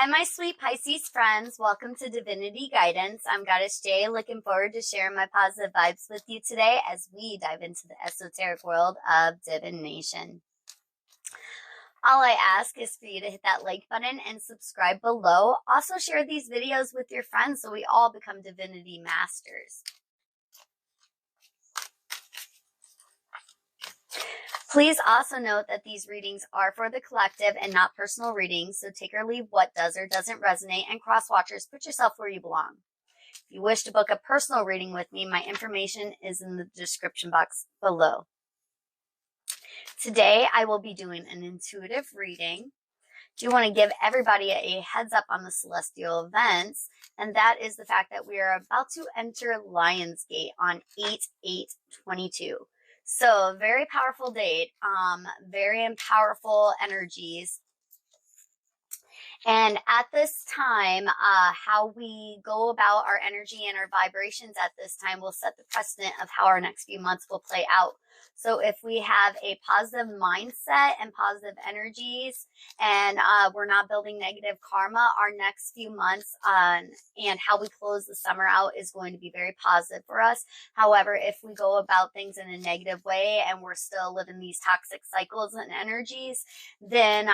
Hi, my sweet Pisces friends. Welcome to Divinity Guidance. I'm Goddess Jay, looking forward to sharing my positive vibes with you today as we dive into the esoteric world of divination. All I ask is for you to hit that like button and subscribe below. Also, share these videos with your friends so we all become divinity masters. Please also note that these readings are for the collective and not personal readings, so take or leave what does or doesn't resonate, and cross-watchers, put yourself where you belong. If you wish to book a personal reading with me, my information is in the description box below. Today, I will be doing an intuitive reading. I do want to give everybody a heads up on the celestial events, and that is the fact that we are about to enter Lionsgate on 8/8/22. So very powerful date, very powerful energies. And at this time, how we go about our energy and our vibrations at this time will set the precedent of how our next few months will play out. So if we have a positive mindset and positive energies, and we're not building negative karma, our next few months and how we close the summer out is going to be very positive for us. However, if we go about things in a negative way and we're still living these toxic cycles and energies, then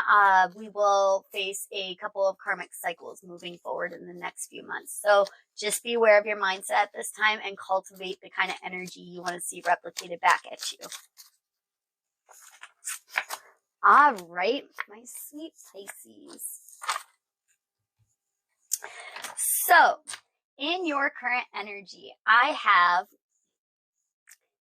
we will face a couple of karmic cycles moving forward in the next few months. So just be aware of your mindset at this time and cultivate the kind of energy you want to see replicated back at you. All right, my sweet Pisces. So, in your current energy, I have,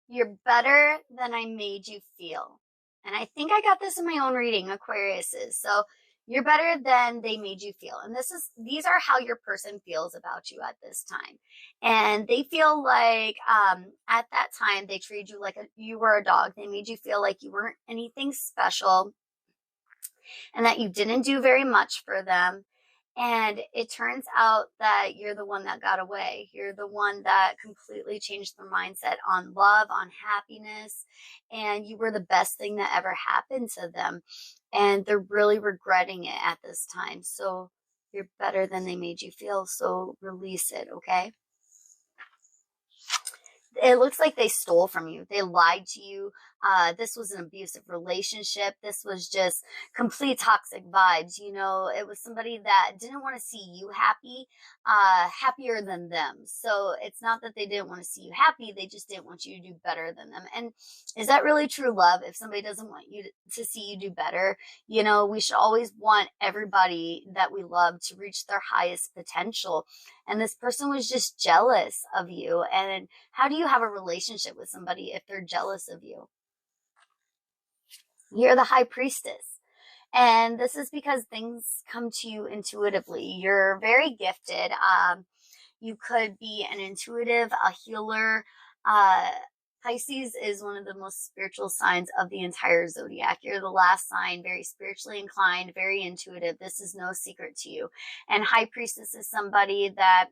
you're better than I made you feel. And I think I got this in my own reading, Aquariuses. So, you're better than they made you feel. And these are how your person feels about you at this time. And they feel like at that time they treated you like you were a dog. They made you feel like you weren't anything special and that you didn't do very much for them. And it turns out that you're the one that got away. You're the one that completely changed their mindset on love, on happiness, and you were the best thing that ever happened to them. And they're really regretting it at this time. So you're better than they made you feel. So release it, okay? It looks like they stole from you. They lied to you. This was an abusive relationship. This was just complete toxic vibes. You know, it was somebody that didn't want to see you happy, happier than them. So it's not that they didn't want to see you happy. They just didn't want you to do better than them. And is that really true love? If somebody doesn't want you to see you do better, you know, we should always want everybody that we love to reach their highest potential. And this person was just jealous of you. And how do you have a relationship with somebody if they're jealous of you? You're the high priestess. And this is because things come to you intuitively. You're very gifted. You could be an intuitive, a healer. Pisces is one of the most spiritual signs of the entire zodiac. You're the last sign, very spiritually inclined, very intuitive. This is no secret to you. And high priestess is somebody that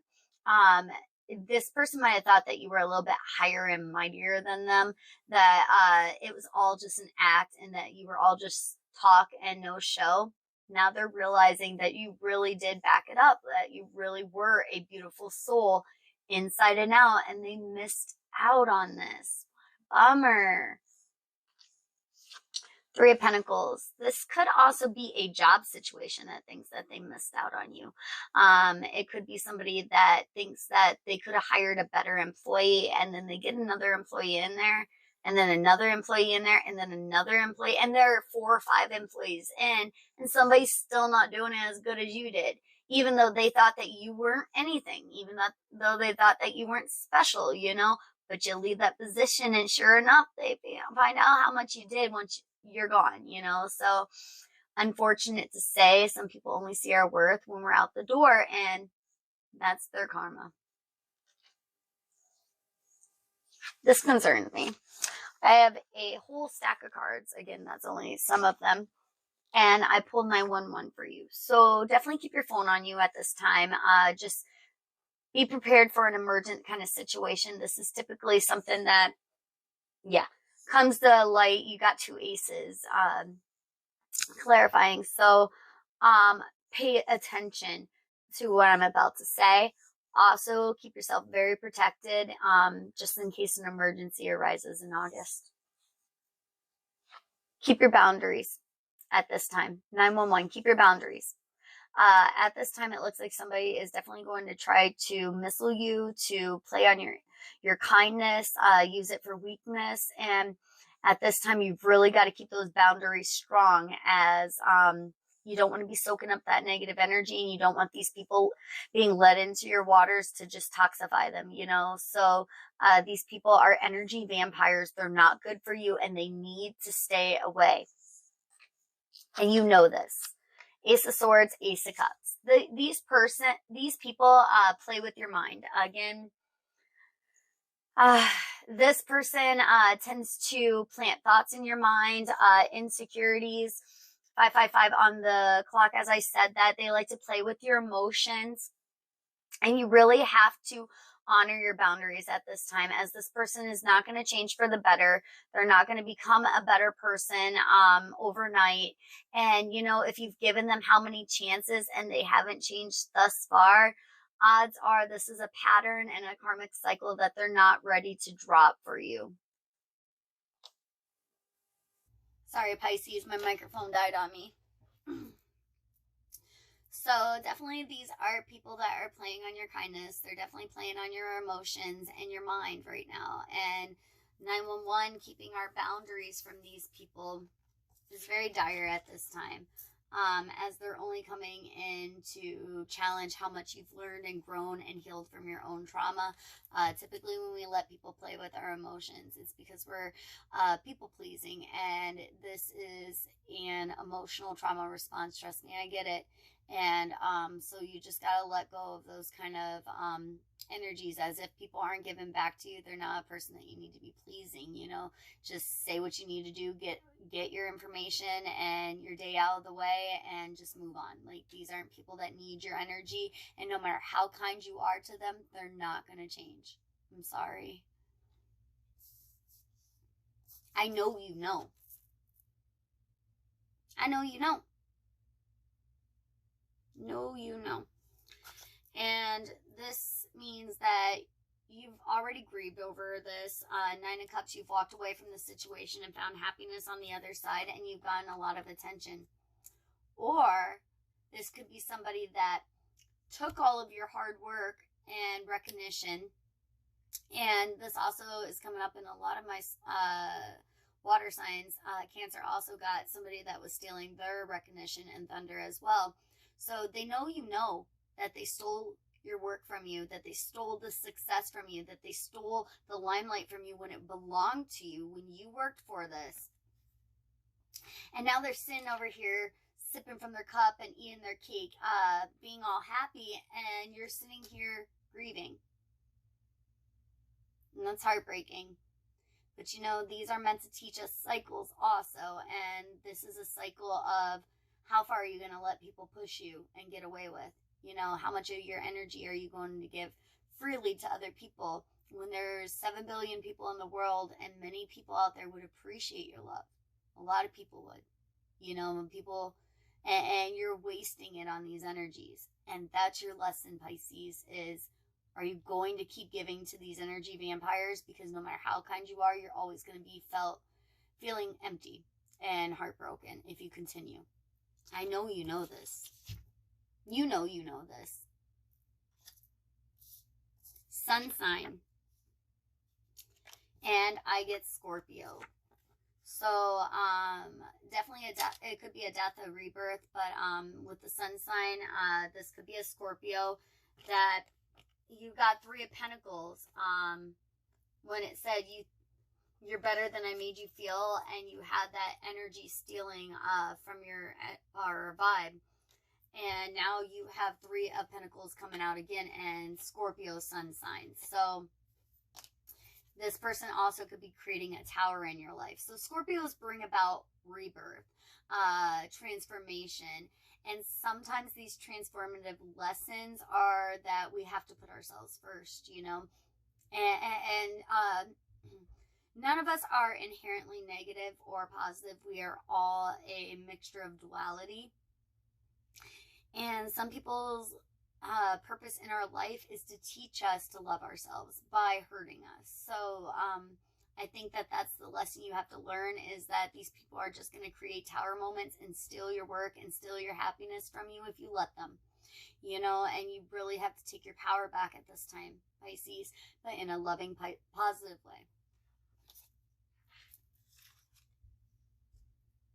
this person might have thought that you were a little bit higher and mightier than them, that it was all just an act and that you were all just talk and no show. Now they're realizing that you really did back it up, that you really were a beautiful soul inside and out, and they missed out on this. Bummer. Three of Pentacles. This could also be a job situation that thinks that they missed out on you. It could be somebody that thinks that they could have hired a better employee, and then they get another employee in there, and then another employee in there, and then another employee, and there are 4 or 5 employees in, and somebody's still not doing it as good as you did, even though they thought that you weren't anything, even though they thought that you weren't special, you know, but you leave that position, and sure enough, they find out how much you did once you're gone, you know. So unfortunate to say, some people only see our worth when we're out the door, and that's their karma. This concerns me. I have a whole stack of cards. Again, that's only some of them. And I pulled 911 for you. So definitely keep your phone on you at this time. Just be prepared for an emergent kind of situation. This is typically something that, yeah, comes to light. You got 2 aces, clarifying. So pay attention to what I'm about to say. Also, keep yourself very protected, just in case an emergency arises in August. Keep your boundaries at this time. 911, keep your boundaries. At this time, it looks like somebody is definitely going to try to missile you, to play on your kindness, use it for weakness. And at this time, you've really got to keep those boundaries strong, as you don't want to be soaking up that negative energy, and you don't want these people being let into your waters to just toxify them, you know? So these people are energy vampires. They're not good for you, and they need to stay away. And you know this. Ace of Swords, Ace of Cups. These people play with your mind. Again, this person tends to plant thoughts in your mind, insecurities. 555 on the clock. As I said that, they like to play with your emotions, and you really have to honor your boundaries at this time, as this person is not going to change for the better. They're not going to become a better person overnight. And, you know, if you've given them how many chances and they haven't changed thus far, odds are this is a pattern and a karmic cycle that they're not ready to drop for you. Sorry, Pisces, my microphone died on me. So definitely these are people that are playing on your kindness. They're definitely playing on your emotions and your mind right now. And 911, keeping our boundaries from these people is very dire at this time, as they're only coming in to challenge how much you've learned and grown and healed from your own trauma. Typically when we let people play with our emotions, it's because we're people pleasing, and this is an emotional trauma response. Trust me, I get it. And so you just got to let go of those kind of energies, as if people aren't giving back to you. They're not a person that you need to be pleasing, you know. Just say what you need to do, get your information and your day out of the way, and just move on. Like, these aren't people that need your energy, and no matter how kind you are to them, they're not going to change. I'm sorry. I know you know. I know you know. No, you know. And this means that you've already grieved over this. 9 of Cups, you've walked away from the situation and found happiness on the other side, and you've gotten a lot of attention. Or this could be somebody that took all of your hard work and recognition. And this also is coming up in a lot of my water signs. Cancer also got somebody that was stealing their recognition and thunder as well. So they know you know that they stole your work from you, that they stole the success from you, that they stole the limelight from you when it belonged to you, when you worked for this. And now they're sitting over here sipping from their cup and eating their cake, being all happy, and you're sitting here grieving. And that's heartbreaking. But you know, these are meant to teach us cycles also, and this is a cycle of how far are you going to let people push you and get away with? You know, how much of your energy are you going to give freely to other people when there's 7 billion people in the world, and many people out there would appreciate your love. A lot of people would, you know, when people, and you're wasting it on these energies. And that's your lesson, Pisces, is, are you going to keep giving to these energy vampires? Because no matter how kind you are, you're always going to be feeling empty and heartbroken if you continue. I know you know this. You know this. Sun sign. And I get Scorpio. So definitely it could be a death, a rebirth, but with the sun sign, this could be a Scorpio that you got 3 of Pentacles. When it said you're better than I made you feel, and you had that energy stealing from your vibe. And now you have 3 of Pentacles coming out again, and Scorpio sun signs. So this person also could be creating a tower in your life. So Scorpios bring about rebirth, transformation. And sometimes these transformative lessons are that we have to put ourselves first, you know. And none of us are inherently negative or positive. We are all a mixture of duality. And some people's purpose in our life is to teach us to love ourselves by hurting us. So I think that that's the lesson you have to learn, is that these people are just going to create tower moments and steal your work and steal your happiness from you if you let them, you know, and you really have to take your power back at this time, Pisces, but in a loving, positive way.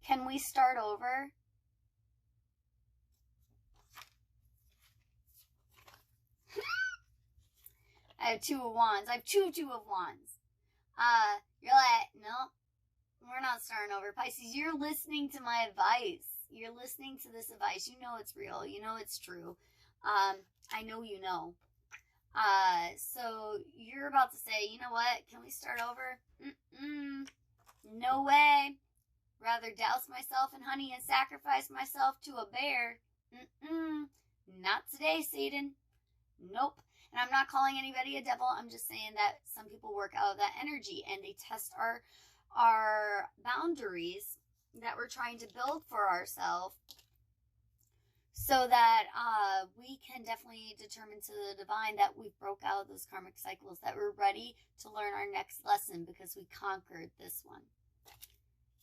Can we start over? I have 2 of Wands. I have 2 of Wands. You're like, no, we're not starting over. Pisces, you're listening to my advice. You're listening to this advice. You know it's real. You know it's true. I know you know. So you're about to say, you know what? Can we start over? No way. Rather douse myself in honey and sacrifice myself to a bear. Not today, Satan. Nope. And I'm not calling anybody a devil. I'm just saying that some people work out of that energy and they test our boundaries that we're trying to build for ourselves, so that we can definitely determine to the divine that we broke out of those karmic cycles, that we're ready to learn our next lesson because we conquered this one.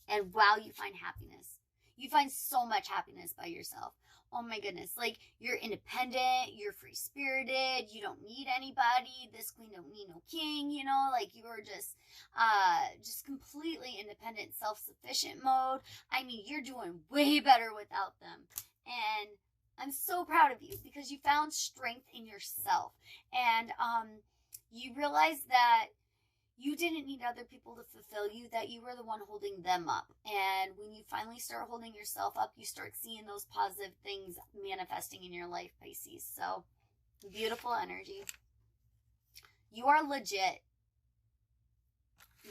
And wow, you find happiness. You find so much happiness by yourself. Oh my goodness. Like, you're independent, you're free-spirited, you don't need anybody. This queen don't need no king, you know, like you're just completely independent, self-sufficient mode. I mean, you're doing way better without them. And I'm so proud of you because you found strength in yourself. And you realize that you didn't need other people to fulfill you, that you were the one holding them up. And when you finally start holding yourself up, you start seeing those positive things manifesting in your life, Pisces. So, beautiful energy. You are legit.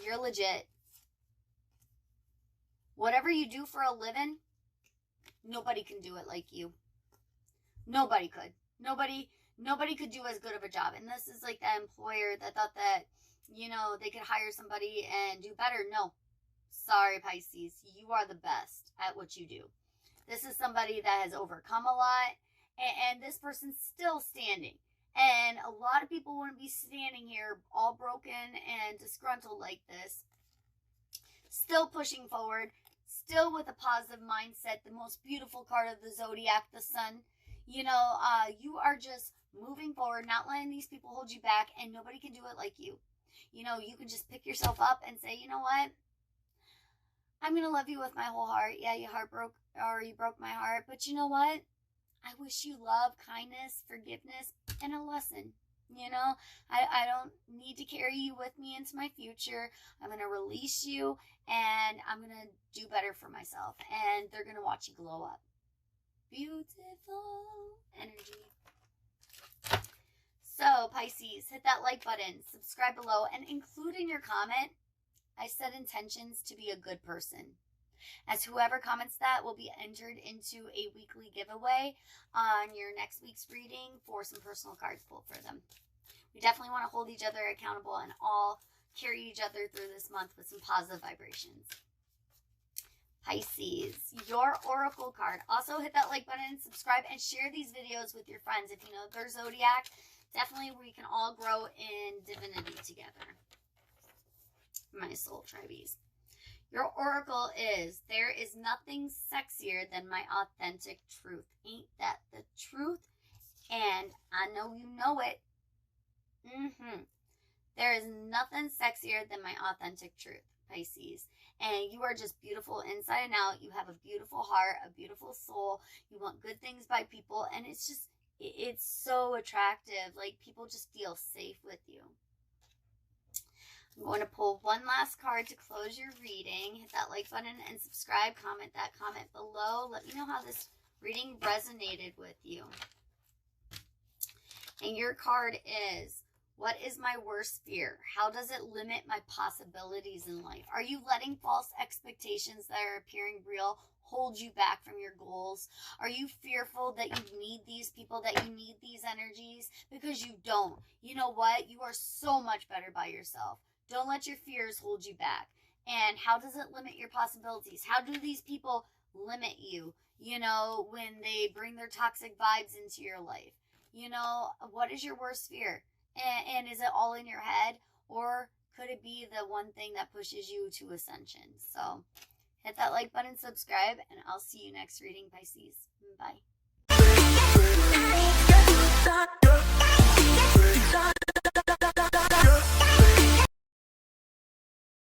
You're legit. Whatever you do for a living, nobody can do it like you. Nobody could. Nobody could do as good of a job. And this is like that employer that thought that, you know, they could hire somebody and do better. No. Sorry, Pisces. You are the best at what you do. This is somebody that has overcome a lot, and this person's still standing. And a lot of people wouldn't be standing here all broken and disgruntled like this. Still pushing forward, still with a positive mindset, the most beautiful card of the zodiac, the sun. You know, you are just moving forward, not letting these people hold you back, and nobody can do it like you. You know, you can just pick yourself up and say, you know what? I'm going to love you with my whole heart. Yeah, you broke my heart. But you know what? I wish you love, kindness, forgiveness, and a lesson. You know, I don't need to carry you with me into my future. I'm going to release you, and I'm going to do better for myself. And they're going to watch you glow up. Beautiful energy. So, Pisces, hit that like button, subscribe below, and include in your comment, I set intentions to be a good person. As whoever comments that will be entered into a weekly giveaway on your next week's reading for some personal cards pulled for them. We definitely want to hold each other accountable and all carry each other through this month with some positive vibrations. Pisces, your oracle card. Also hit that like button, subscribe, and share these videos with your friends. If you know their zodiac, definitely we can all grow in divinity together. My soul tribes. Your oracle is, there is nothing sexier than my authentic truth. Ain't that the truth? And I know you know it. There is nothing sexier than my authentic truth, Pisces. And you are just beautiful inside and out. You have a beautiful heart, a beautiful soul. You want good things by people. And it's just, it's so attractive. Like, people just feel safe with you. I'm going to pull one last card to close your reading. Hit that like button and subscribe. Comment that comment below. Let me know how this reading resonated with you. And your card is, what is my worst fear? How does it limit my possibilities in life? Are you letting false expectations that are appearing real hold you back from your goals? Are you fearful that you need these people, that you need these energies? Because you don't. You know what? You are so much better by yourself. Don't let your fears hold you back. And how does it limit your possibilities? How do these people limit you, you know, when they bring their toxic vibes into your life. You know, what is your worst fear? And is it all in your head? Or could it be the one thing that pushes you to ascension? So hit that like button, subscribe, and I'll see you next reading, Pisces. Bye.